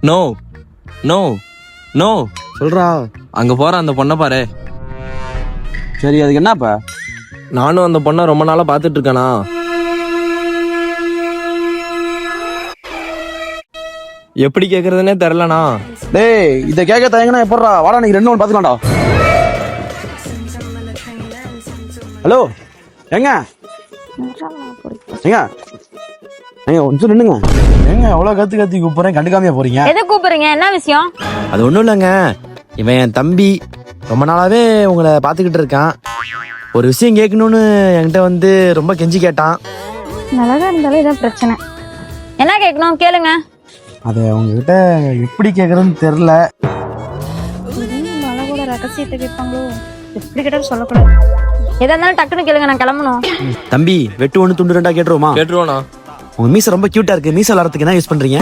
No no no. சொல்றா. அங்க போற அந்த பொண்ணை பாரு. சரி, அதுக்கு என்னப்பா? நானும் அந்த பொண்ணை ரொம்ப நாளா பாத்துட்டு இருக்கேனா. எப்படி கேக்குறதுனே தெரிலனா. டேய், இதை கேட்க தயங்கனா எப்படா? வாடா, நீங்க 2 நாள் பாத்துக்கலாம்டா. ஹலோ, ஏங்க ஏங்க ஏங்க கொஞ்சம் நின்னுங்க. ஏங்க அவ்வளவு கத்தி கூப்பிடுறேன், கண்டுக்காமையா போறீங்க? எதை கூப்பிடுறீங்க? என்ன விஷயம்? அது ஒன்றும் இல்லைங்க, இவன் என் தம்பி. ரொம்ப நாளாவே உங்களை பார்த்துக்கிட்டு இருக்கான். ஒரு விஷயம் கேட்கணும்னு என்கிட்ட வந்து ரொம்ப கெஞ்சி கேட்டான். நல்லதா இருந்தாலும் இதான் பிரச்சனை. என்ன கேட்கணும் கேளுங்க. அதை உங்ககிட்ட எப்படி கேட்கறதுன்னு தெரியல. மழை கூட ரகசியத்தை கேட்பாங்களோ? எப்படி கேட்டாலும் சொல்லக்கூடாது. எதா இருந்தாலும் டக்குன்னு கேளுங்க, நான் கிளம்பணும். தம்பி, வெட்டு ஒன்று துண்டு 2 கேட்டுருவோமா? கேட்டுருவோண்ணா. உங்க மீசை ரொம்ப கியூட்டா இருக்கு. மீசை வளர்றதுக்கு என்ன யூஸ் பண்றீங்க?